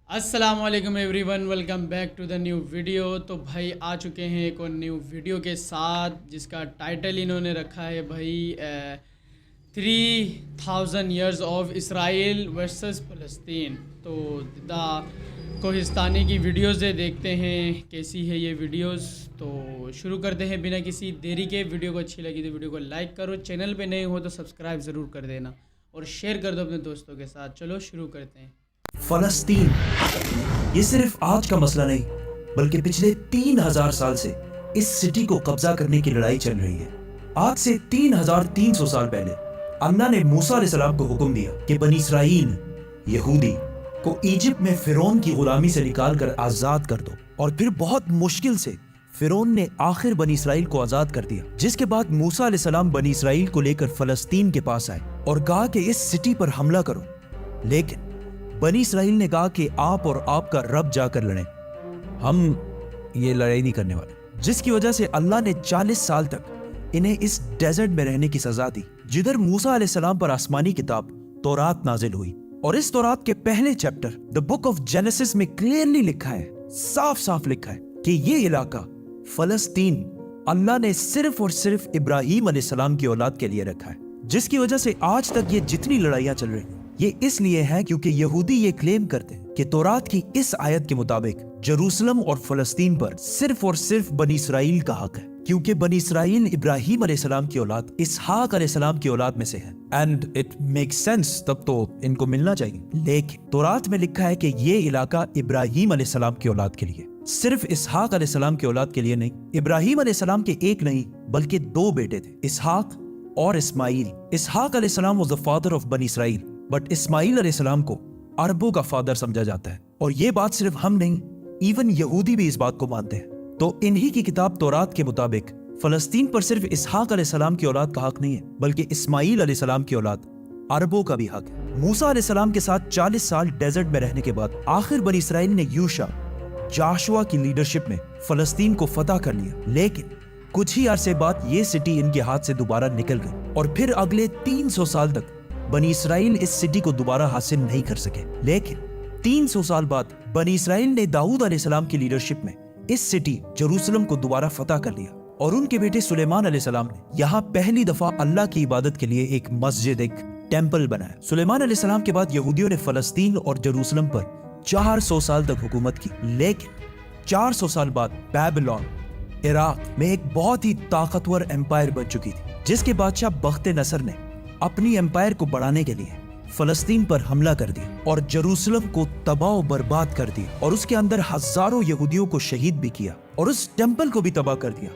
السلام علیکم everyone, welcome back to the new video. تو بھائی آ چکے ہیں ایک اور نیو ویڈیو کے ساتھ، جس کا ٹائٹل انہوں نے رکھا ہے بھائی 3000 ایئرز آف اسرائیل ورسز فلسطین۔ تو دا کوہستانی کی ویڈیوز دیکھتے ہیں کیسی ہے یہ ویڈیوز۔ تو شروع کرتے ہیں بنا کسی دیری کے۔ ویڈیو کو اچھی لگی تو ویڈیو کو لائک کرو، چینل پہ نئے ہو تو سبسکرائب ضرور کر دینا اور شیئر کر دو اپنے دوستوں کے ساتھ۔ چلو شروع کرتے ہیں۔ فلسطین یہ صرف آج کا مسئلہ نہیں، بلکہ پچھلے 3000 سال سے اس سٹی کو قبضہ کرنے کی لڑائی چل رہی ہے۔ آج سے 3300 سال پہلے اللہ نے موسیٰ علیہ السلام کو حکم دیا کہ بنی اسرائیل یہودی کو ایجپٹ میں فرعون کی غلامی سے نکال کر آزاد کر دو، اور پھر بہت مشکل سے فرعون نے آخر بنی اسرائیل کو آزاد کر دیا، جس کے بعد موسیٰ علیہ السلام بنی اسرائیل کو لے کر فلسطین کے پاس آئے اور کہا کہ اس سٹی پر حملہ کرو، لیکن بنی اسرائیل نے کہا کہ آپ اور آپ کا رب جا کر لڑیں، ہم یہ لڑائی نہیں کرنے والے، جس کی وجہ سے اللہ نے 40 سال تک انہیں اس ڈیزرٹ میں رہنے کی سزا دی، جدھر موسیٰ علیہ السلام پر آسمانی کتاب تورات نازل ہوئی۔ اور اس تورات کے پہلے chapter the book of Genesis میں کلیئرلی لکھا ہے، صاف صاف لکھا ہے کہ یہ علاقہ فلسطین اللہ نے صرف اور صرف ابراہیم علیہ السلام کی اولاد کے لیے رکھا ہے، جس کی وجہ سے آج تک یہ جتنی لڑائیاں چل رہی ہیں یہ اس لیے ہے کیونکہ یہودی یہ کلیم کرتے ہیں کہ تورات کی اس آیت کے مطابق جروسلم اور فلسطین پر صرف اور صرف بنی اسرائیل کا حق ہے، کیونکہ بنی اسرائیل ابراہیم علیہ السلام کی اولاد اسحاق علیہ السلام کی اولاد میں سے ہے، اینڈ اٹ میک سینس، تب تو ان کو ملنا چاہیے۔ لیکن تورات میں لکھا ہے کہ یہ علاقہ ابراہیم علیہ السلام کی اولاد کے لیے، صرف اسحاق علیہ السلام کی اولاد کے لیے نہیں۔ ابراہیم علیہ السلام کے ایک نہیں بلکہ 2 بیٹے تھے، اسحاق اور اسماعیل۔ اسحاق علیہ السلام was the father of بنی اسرائیل، بٹ اسماعیل علیہ السلام کو عربوں کا فادر سمجھا جاتا ہے، اور یہ بات صرف ہم نہیں، ایون یہودی بھی اس بات کو مانتے ہیں۔ تو انہی کی کتاب تورات کے مطابق فلسطین پر صرف اسحاق علیہ السلام کی اولاد کا حق نہیں ہے، بلکہ اسماعیل علیہ السلام کی اولاد عربوں کا بھی حق ہے۔ موسیٰ علیہ السلام کے ساتھ 40 سال ڈیزرٹ میں رہنے کے بعد آخر بنی اسرائیل نے یوشع جاشوا کی لیڈرشپ میں فلسطین کو فتح کر لیا، لیکن کچھ ہی عرصے بعد یہ سٹی ان کے ہاتھ سے دوبارہ نکل گئی، اور پھر اگلے 300 سال تک بنی اسرائیل اس سٹی کو دوبارہ حاصل نہیں کر سکے۔ لیکن 300 سال بعد بنی اسرائیل نے داؤد علیہ السلام کی لیڈرشپ میں اس سٹی جروسلم کو دوبارہ فتح کر لیا، اور ان کے بیٹے سلیمان علیہ السلام نے یہاں پہلی دفعہ اللہ کی عبادت کے لیے ایک مسجد، ایک ٹیمپل بنایا۔ سلیمان علیہ السلام کے بعد یہودیوں نے فلسطین اور جروسلم پر 400 سال تک حکومت کی، لیکن 400 سال بعد بیبلون عراق میں ایک بہت ہی طاقتور امپائر بن چکی تھی، جس کے بادشاہ بخت نصر نے اپنی امپائر کو بڑھانے کے لیے فلسطین پر حملہ کر دیا اور جروسلم کو تباہ و برباد کر دیا، اور اس کے اندر ہزاروں یہودیوں کو شہید بھی کیا، اور اس ٹیمپل کو بھی تباہ کر دیا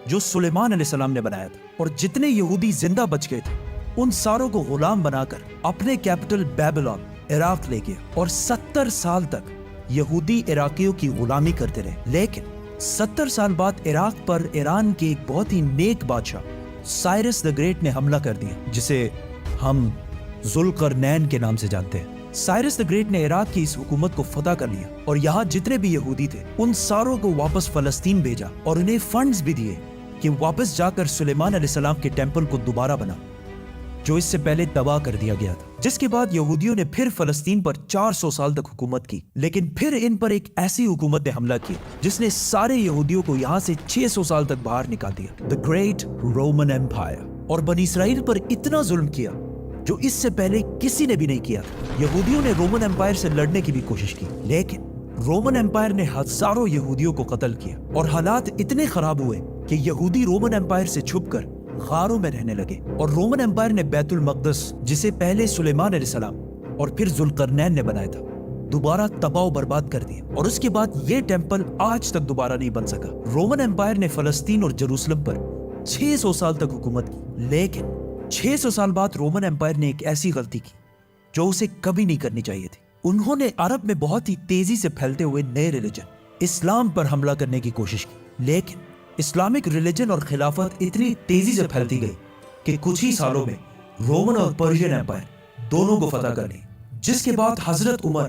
جو سلیمان علیہ السلام نے بنایا تھا۔ اور جتنے یہودی زندہ بچ گئے تھے ان ساروں کو غلام بنا کر اپنے کیپٹل بیبلون عراق لے گیا، اور 70 سال تک یہودی عراقیوں کی غلامی کرتے رہے۔ لیکن 70 سال بعد عراق پر ایران کے ایک بہت ہی نیک بادشاہ سائرس دا گریٹ نے حملہ کر دیا، جسے ہم ذوالقرنین کے نام سے جانتے ہیں۔ سائرس دا گریٹ نے عراق کی اس حکومت کو فتح کر لیا، اور یہاں جتنے بھی یہودی تھے ان ساروں کو واپس فلسطین بھیجا، اور انہیں فنڈز بھی دیے کہ واپس جا کر سلیمان علیہ السلام کے ٹیمپل کو دوبارہ بنا جو اس سے پہلے تباہ کر دیا گیا تھا۔ جس کے بعد یہودیوں نے پھر فلسطین پر 400 سال تک حکومت کی، لیکن پھر ان پر ایک ایسی حکومت نے حملہ کیا جس نے سارے یہودیوں کو یہاں سے 600 سال تک باہر نکال دیا، The Great Roman Empire، اور بنی اسرائیل پر اتنا ظلم کیا جو اس سے پہلے کسی نے بھی نہیں کیا تھا۔ یہودیوں نے رومن امپائر سے لڑنے کی بھی کوشش کی، لیکن رومن امپائر نے ہزاروں یہودیوں کو قتل کیا، اور حالات اتنے خراب ہوئے کہ یہودی رومن امپائر سے چھپ کر غاروں میں رہنے لگے، اور رومن امپائر نے بیت المقدس، جسے پہلے سلیمان علیہ السلام اور پھر ذوالقرنین نے بنایا تھا، دوبارہ تباہ و برباد کر دیا، اور اس کے بعد یہ ٹیمپل آج تک دوبارہ نہیں بن سکا۔ رومن امپائر نے فلسطین اور جروسلم پر 600 سال تک حکومت کی، لیکن 600 سال بعد رومن امپائر نے ایک ایسی غلطی کی جو اسے کبھی نہیں کرنی چاہیے تھی۔ انہوں نے عرب میں بہت ہی تیزی سے پھیلتے ہوئے نئے ریلیجن اسلام پر حملہ کرنے کی کوشش کی، لیکن اسلامک ریلیجن اور خلافت اتنی تیزی سے پھیلتی گئی کہ کچھ ہی سالوں میں رومن اور پرشین امپائر دونوں کو فتح کر لی، جس کے بعد حضرت عمر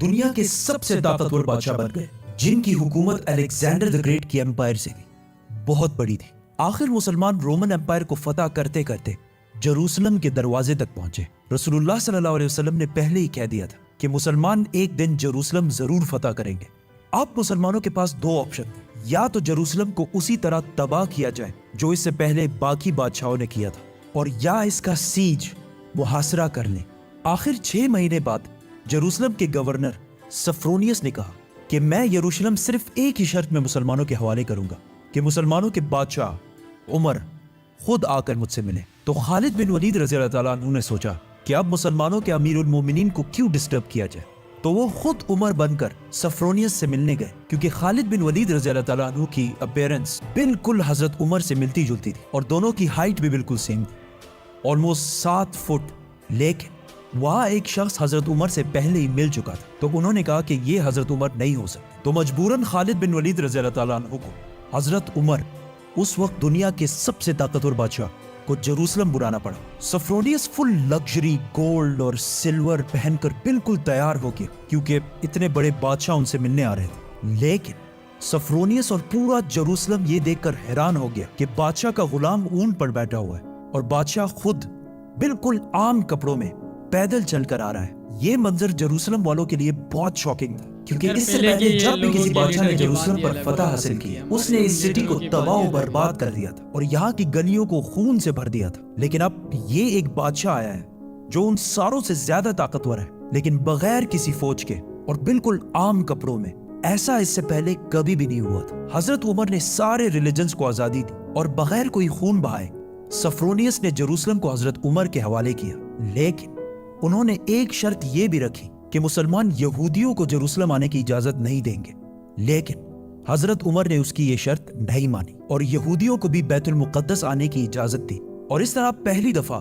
دنیا کے سب سے طاقتور بادشاہ بن گئے، جن کی حکومت الیگزینڈر دی گریٹ کی امپائر سے بھی بہت بڑی تھی۔ آخر مسلمان رومن امپائر کو فتح کرتے کرتے جروسلم کے دروازے تک پہنچے۔ رسول اللہ صلی اللہ علیہ وسلم نے پہلے ہی کہہ دیا تھا کہ مسلمان ایک دن جروسلم ضرور فتح کریں گے۔ اب مسلمانوں کے پاس دو آپشن تھے، یا تو جروسلم کو اسی طرح تباہ کیا جائے جو اس سے پہلے باقی بادشاہوں نے کیا تھا، اور یا اس کا سیج محاصرہ کر لیں۔ آخر 6 مہینے بعد جروسلم کے گورنر سفرونیس نے کہا کہ میں یروشلم صرف ایک ہی شرط میں مسلمانوں کے حوالے کروں گا کہ مسلمانوں کے بادشاہ عمر خود آ کر مجھ سے ملے۔ تو خالد بن ولید رضی اللہ تعالیٰ عنہ نے سوچا کہ اب مسلمانوں کے امیر المومنین کو کیوں ڈسٹرب کیا جائے، تو وہ خود عمر بن کر سفرونیس سے ملنے گئے، کیونکہ خالد بن ولید رضی اللہ تعالیٰ عنہ کی اپیرنس بالکل حضرت عمر سے ملتی جلتی تھی، اور دونوں کی ہائٹ بھی بالکل سیم تھی، آلموسٹ 7 فٹ۔ لیکن وہاں ایک شخص حضرت عمر سے پہلے ہی مل چکا تھا، تو انہوں نے کہا کہ یہ حضرت عمر نہیں ہو سکتے، تو مجبوراً خالد بن ولید رضی اللہ تعالیٰ عنہ کو حضرت عمر، اس وقت دنیا کے سب سے طاقتور بادشاہ، کو جروسلم بلانا پڑا۔ سفرونیس فل لگژری گولڈ اور سلور پہن کر بالکل تیار ہو گیا، کیونکہ اتنے بڑے بادشاہ ان سے ملنے آ رہے تھے۔ لیکن سفرونیس اور پورا جروسلم یہ دیکھ کر حیران ہو گیا کہ بادشاہ کا غلام اونٹ پر بیٹھا ہوا ہے، اور بادشاہ خود بالکل عام کپڑوں میں پیدل چل کر آ رہا ہے۔ یہ منظر جروسلم والوں کے لیے بہت شاکنگ تھا، کیونکہ اس سے پہلے جب بھی کسی بادشاہ نے جروسلم پر فتح حاصل کی، اس نے اس سٹی کو تباہ و برباد کر دیا تھا اور یہاں کی گلیوں کو خون سے بھر دیا تھا۔ لیکن اب یہ ایک بادشاہ آیا ہے جو ان ساروں سے زیادہ طاقتور ہے، لیکن بغیر کسی فوج کے اور بالکل عام کپڑوں میں۔ ایسا اس سے پہلے کبھی بھی نہیں ہوا تھا۔ حضرت عمر نے سارے ریلیجنز کو آزادی دی، اور بغیر کوئی خون بہائے سفرونیس نے جروسلم کو حضرت عمر کے حوالے کیا۔ لیکن انہوں نے ایک شرط یہ بھی رکھی کہ مسلمان یہودیوں کو جروسلم آنے کی اجازت نہیں دیں گے، لیکن حضرت عمر نے اس کی یہ شرط نہیں مانی اور یہودیوں کو بھی بیت المقدس آنے کی اجازت دی، اور اس طرح پہلی دفعہ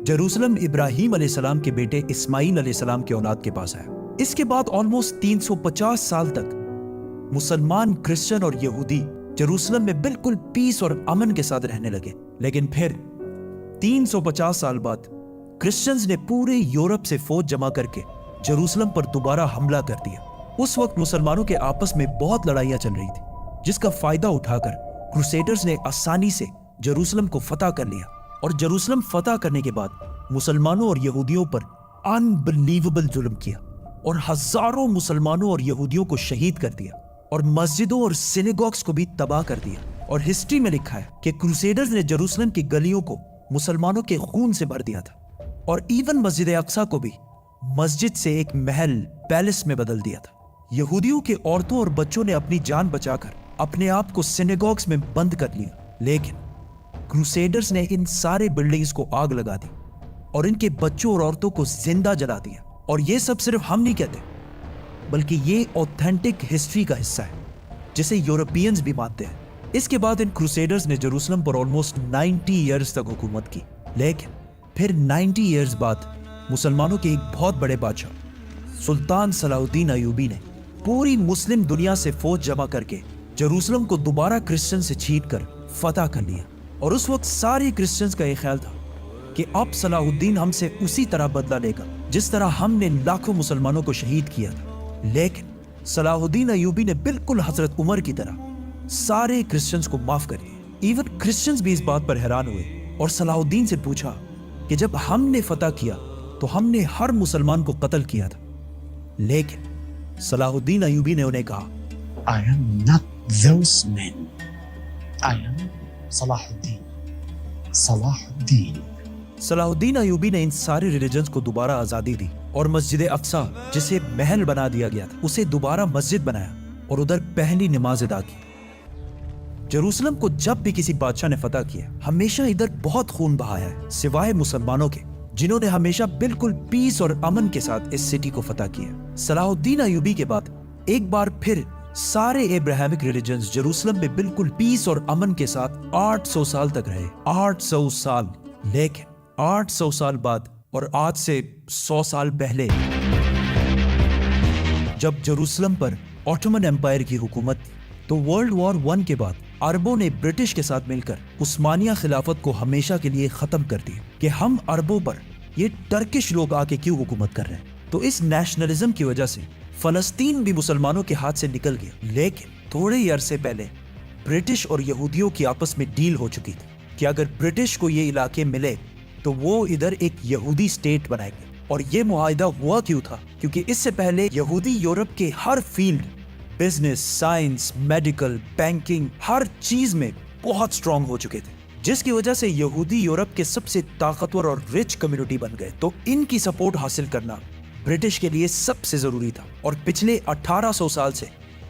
جروسلم ابراہیم علیہ السلام کے بیٹے اسماعیل علیہ السلام کے اولاد کے پاس آیا۔ اس کے بعد آلموسٹ 350 سال تک مسلمان، کرسچن اور یہودی جروسلم میں بالکل پیس اور امن کے ساتھ رہنے لگے۔ لیکن پھر 350 سال بعد کرسچنز نے پورے یورپ سے فوج جمع کر کے جروسلم پر دوبارہ حملہ کر دیا۔ اس وقت مسلمانوں کے آپس میں بہت لڑائیاں چل رہی تھی، جس کا فائدہ اٹھا کر کروسیڈرز نے آسانی سے جروسلم کو فتح کر لیا، اور جروسلم فتح کرنے کے بعد مسلمانوں اور یہودیوں پر انبلیویبل ظلم کیا، اور ہزاروں مسلمانوں اور یہودیوں کو شہید کر دیا، اور مسجدوں اور سینیگوگز کو بھی تباہ کر دیا۔ اور ہسٹری میں لکھا ہے کہ کروسیڈرز نے جروسلم کی گلیوں کو مسلمانوں کے خون سے بھر دیا تھا، اور ایون مسجد اقصیٰ کو بھی مسجد سے ایک محل، پیلس میں بدل دیا تھا۔ یہودیوں کے عورتوں اور بچوں نے اپنی جان بچا کر اپنے آپ کو سینیگوگز میں بند کر لیا، لیکن کروسیڈرز نے ان سارے بلڈنگز کو آگ لگا دی اور ان کے بچوں اور عورتوں کو زندہ جلا دیا۔ اور یہ سب صرف ہم نہیں کہتے، بلکہ یہ اوتھینٹک ہسٹری کا حصہ ہے جسے یورپینز بھی مانتے ہیں۔ اس کے بعد ان کروسیڈرز نے جروسلم پر آلموسٹ 90 ایئرز تک حکومت کی، لیکن پھر 90 ایئرز بعد مسلمانوں کے ایک بہت بڑے بادشاہ سلطان صلاح الدین ایوبی نے پوری مسلم دنیا سے فوج جمع کر کے جروسلم کو دوبارہ کرسچن سے چھین کر فتح کر لیا۔ اور اس وقت سارے کرسچنز کا یہ خیال تھا کہ اب صلاح الدین ہم سے اسی طرح بدلہ لے گا جس طرح ہم نے لاکھوں مسلمانوں کو شہید کیا تھا۔ لیکن صلاح الدین ایوبی نے بالکل حضرت عمر کی طرح سارے کرسچنز کو معاف کر دیا۔ ایون کرسچنز بھی اس بات پر حیران ہوئے اور صلاح الدین سے پوچھا کہ جب ہم نے فتح کیا تو ہم نے ہر مسلمان کو قتل کیا تھا، لیکن صلاح الدین ایوبی نے انہیں کہا I am not those men. I am صلاح الدین۔ صلاح الدین صلاح الدین ایوبی نے ان سارے ریلیجنز کو دوبارہ آزادی دی اور مسجد اقصیٰ جسے محل بنا دیا گیا تھا اسے دوبارہ مسجد بنایا اور ادھر پہلی نماز ادا کی۔ جروسلم کو جب بھی کسی بادشاہ نے فتح کیا ہمیشہ ادھر بہت خون بہایا ہے، سوائے مسلمانوں کے جنہوں نے ہمیشہ بالکل پیس اور امن کے ساتھ اس سٹی کو فتح کیا۔ صلاح الدین ایوبی کے بعد ایک بار پھر سارے ابراہیمک ریلیجنز جروسلم میں بالکل پیس اور امن کے ساتھ 800 سال تک رہے۔ 800 سال۔ لیکن 800 سال بعد اور آج سے 100 سال پہلے جب جروسلم پر آٹومن امپائر کی حکومت تھی تو ورلڈ وار 1 کے بعد عربوں نے برٹش کے ساتھ مل کر عثمانیہ خلافت کو ہمیشہ کے لیے ختم کر دیا کہ ہم عربوں پر یہ ٹرکش لوگ آ کے کیوں حکومت کر رہے ہیں۔ تو اس نیشنلزم کی وجہ سے فلسطین بھی مسلمانوں کے ہاتھ سے نکل گیا، لیکن تھوڑے ہی عرصے پہلے برٹش اور یہودیوں کی آپس میں ڈیل ہو چکی تھی کہ اگر برٹش کو یہ علاقے ملے تو وہ ادھر ایک یہودی سٹیٹ بنائیں گے، اور یہ معاہدہ ہوا کیوں تھا؟ کیونکہ اس سے پہلے یہودی یورپ کے ہر field, business, science, medical, banking, ہر چیز میں بہت سٹرونگ ہو چکے تھے، جس کی وجہ سے یہودی یورپ کے سب سے طاقتور اور رچ کمیونٹی بن گئے۔ تو ان کی سپورٹ حاصل کرنا برٹش کے لیے سب سے ضروری تھا، اور پچھلے 1800 سال سے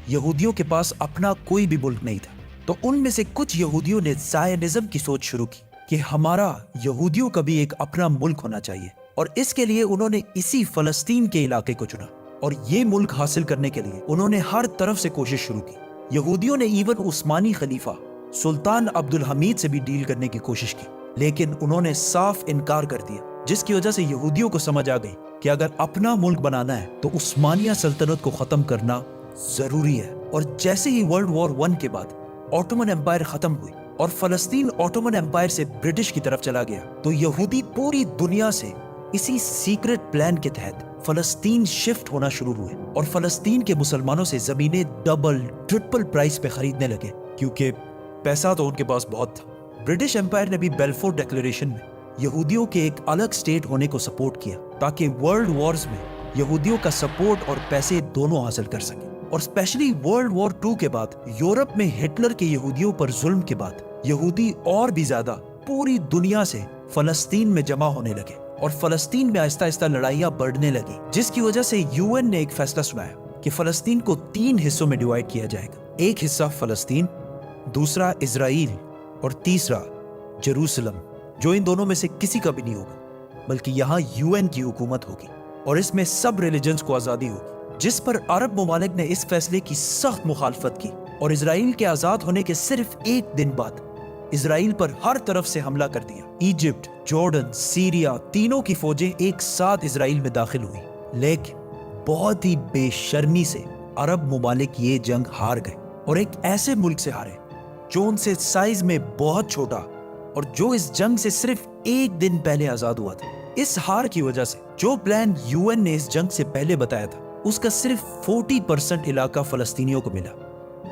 یہودیوں کے پاس اپنا کوئی بھی ملک نہیں تھا۔ تو ان میں سے کچھ یہودیوں نے زائنزم کی سوچ شروع کی کہ ہمارا یہودیوں کا بھی ایک اپنا ملک ہونا چاہیے، اور اس کے لیے انہوں نے اسی فلسطین کے علاقے کو چنا، اور یہ ملک حاصل کرنے کے لیے انہوں نے ہر طرف سے کوشش شروع کی۔ یہودیوں نے ایون عثمانی خلیفہ سلطان عبد الحمید سے بھی ڈیل کرنے کی کوشش کی، لیکن انہوں نے صاف انکار کر دیا، جس کی وجہ سے یہودیوں کو سمجھ آ گئی کہ اگر اپنا ملک بنانا ہے تو عثمانیہ سلطنت کو ختم کرنا ضروری ہے۔ اور جیسے ہی ورلڈ وار 1 کے بعد آٹومن امپائر ختم ہوئی اور فلسطین آٹومن امپائر سے برٹش کی طرف چلا گیا، تو یہودی پوری دنیا سے اسی سیکرٹ پلان کے تحت فلسطین شفٹ ہونا شروع ہوئے، اور فلسطین کے مسلمانوں سے زمینیں ڈبل ٹرپل پرائس پہ خریدنے لگے، کیونکہ پیسہ تو ان کے پاس بہت تھا۔ برٹش امپائر نے بھی بیلفور ڈیکلیریشن میں یہودیوں کے ایک الگ سٹیٹ ہونے کو سپورٹ کیا، تاکہ ورلڈ وارز میں یہودیوں کا سپورٹ اور پیسے دونوں حاصل کر سکیں۔ اور اسپیشلی ورلڈ وار 2 کے بعد یورپ میں ہٹلر کے یہودیوں پر ظلم کے بعد یہودی اور بھی زیادہ پوری دنیا سے فلسطین میں جمع ہونے لگے، اور فلسطین میں آہستہ آہستہ لڑائیاں بڑھنے لگی، جس کی وجہ سے UN نے ایک فیصلہ سنایا کہ فلسطین کو 3 حصوں میں ڈیوائیڈ کیا جائے گا، ایک حصہ فلسطین، دوسرا اسرائیل، اور تیسرا جیروسلم، جو ان دونوں میں سے کسی کا بھی نہیں ہوگا، بلکہ یہاں UN کی حکومت ہوگی، اور اس میں سب ریلیجنز کو آزادی ہوگی، جس پر عرب ممالک نے اس فیصلے کی سخت مخالفت کی، اور اسرائیل کے آزاد ہونے کے صرف 1 دن بعد اسرائیل پر ہر طرف سے حملہ کر دیا۔ ایجپٹ، جارڈن، سیریا، تینوں کی فوجیں ایک ساتھ اسرائیل میں داخل ہوئی، لیکن بہت ہی بے شرمی سے عرب ممالک یہ جنگ ہار گئے، اور ایک ایسے ملک سے ہارے جو ان سے سائز میں بہت چھوٹا، اور جو اس جنگ سے صرف 1 دن پہلے آزاد ہوا تھا۔ اس ہار کی وجہ سے جو پلان UN نے اس جنگ سے پہلے بتایا تھا، اس کا صرف 40% علاقہ فلسطینیوں کو ملا،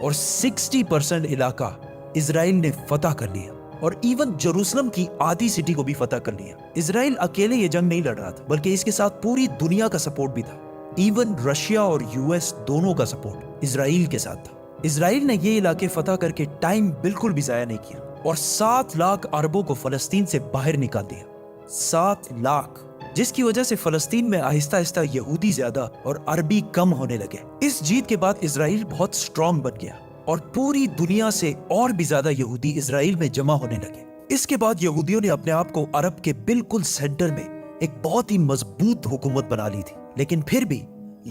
اور 60% علاقہ اسرائیل نے فتح کر لیا، اور ایون جیروسلم کی آدھی سٹی کو بھی فتح کر لیا۔ اسرائیل اکیلے یہ جنگ نہیں لڑ رہا تھا، بلکہ اس کے ساتھ پوری دنیا کا سپورٹ بھی تھا، ایون رشیا اور US دونوں کا سپورٹ اسرائیل کے ساتھ تھا۔ اسرائیل نے یہ علاقے فتح کر کے ٹائم بالکل بھی ضائع نہیں کیا، اور 7 لاکھ عربوں کو فلسطین سے باہر نکال دیا، 7 لاکھ، جس کی وجہ سے فلسطین میں آہستہ آہستہ یہودی زیادہ اور عربی کم ہونے لگے۔ اس جیت کے بعد اسرائیل بہت سٹرونگ بن گیا، اور پوری دنیا سے اور بھی زیادہ یہودی اسرائیل میں جمع ہونے لگے۔ اس کے بعد یہودیوں نے اپنے آپ کو عرب کے بالکل سینٹر میں ایک بہت ہی مضبوط حکومت بنا لی تھی، لیکن پھر بھی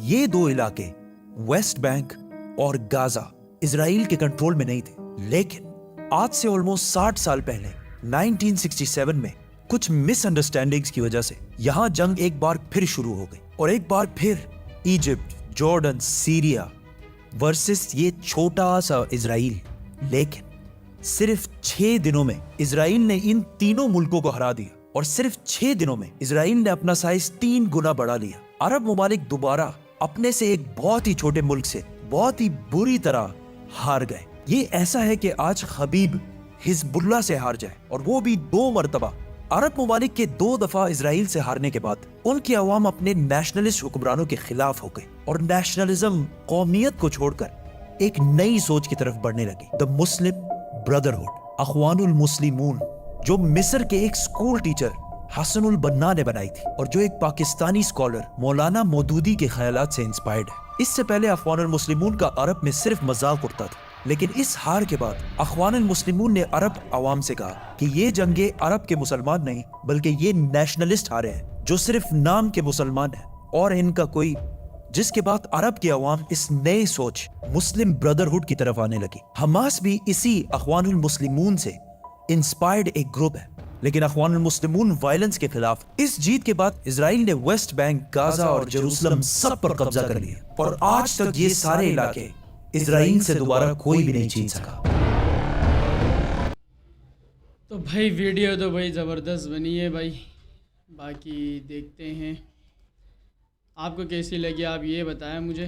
یہ 2 علاقے ویسٹ بینک اور گازا اسرائیل کے کنٹرول میں نہیں تھے۔ لیکن آج سے آلموسٹ 60 سال پہلے 1967 میں کچھ مس انڈرسٹینڈنگز کی وجہ سے یہاں جنگ ایک بار پھر شروع ہو گئی، اور ایک بار پھر ایجپٹ، جارڈن، سیریا ورسس یہ چھوٹا سا اسرائیل۔ لیکن صرف 6 دنوں میں اسرائیل نے ان تینوں ملکوں کو ہرا دیا، اور صرف 6 دنوں میں اسرائیل نے اپنا سائز 3 گنا بڑھا لیا۔ عرب ممالک دوبارہ اپنے سے ایک بہت ہی چھوٹے ملک سے بہت ہی بری طرح ہار گئے۔ یہ ایسا ہے کہ آج خبیب حزب اللہ سے ہار جائے، اور وہ بھی 2 مرتبہ۔ عرب ممالک کے 2 دفعہ اسرائیل سے ہارنے کے بعد ان کی عوام اپنے نیشنلسٹ حکمرانوں کے خلاف ہو گئی، اور نیشنلزم، قومیت کو چھوڑ کر ایک نئی سوچ کی طرف بڑھنے لگی، دی مسلم بردرہڈ، اخوان المسلمون، جو مصر کے ایک سکول ٹیچر حسن البنا نے بنائی تھی، اور جو ایک پاکستانی سکولر مولانا مودودی کے خیالات سے انسپائرڈ ہے۔ اس سے پہلے اخوان المسلمون کا عرب میں صرف مذاق اڑتا تھا، لیکن اس ہار کے بعد اخوان المسلمون نے عرب عوام سے کہا کہ یہ جنگیں عرب کے مسلمان نہیں، بلکہ یہ نیشنلسٹ ہارے ہیں جو صرف نام کے مسلمان ہیں، اور ان کا کوئی، جس کے بعد عرب کی عوام اس نئے سوچ مسلم بردرہڈ کی طرف آنے لگی۔ حماس بھی اسی اخوان المسلمون سے انسپائرڈ ایک گروپ ہے، لیکن اخوان المسلمون وائلنس کے خلاف۔ اس جیت کے بعد اسرائیل نے ویسٹ بینک، گازا اور جیروسلم سب پر قبضہ کر لیا، اور آج تک یہ سارے علاقے اسرائیل سے دوبارہ کوئی بھی نہیں چھین سکا۔ تو بھائی ویڈیو تو بھائی زبردست بنی ہے بھائی، باقی دیکھتے ہیں آپ کو کیسی لگی، آپ یہ بتائیں مجھے۔